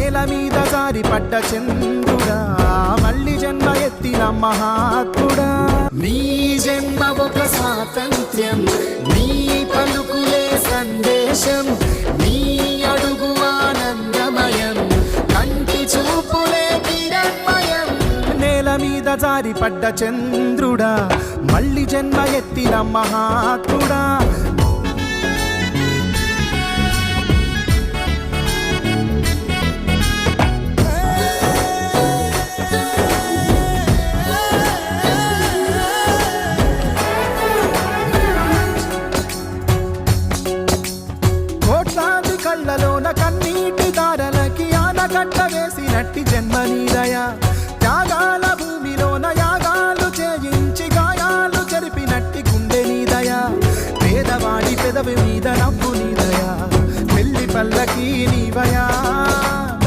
నేల మీద జారిపడ్డ చంద్రుడా మళ్ళీ జన్మ ఎత్తిన మహాత్ముడా నీ జన్మ ఒక స్వాతంత్ర్యం నీ పలుకులే సందేశం నీ అడుగు ఆనందమయం కంటి చూపులే కిరణ్మయం నేల మీద జారిపడ్డ చంద్రుడా మళ్ళీ జన్మ ఎత్తిన మహాత్ముడా కళ్ళలోన కన్నీటి దారలకి ఆనకట్ట వేసినట్టి జన్మ నీదయా త్యాగాల భూమిలోన యాగాలు చేయించి గాయాలు చెరిపినట్టి గుండె నీదయా పేదవాడి పెదవి మీద నవ్వు నీదయా పెళ్లి పల్లకి నీవయా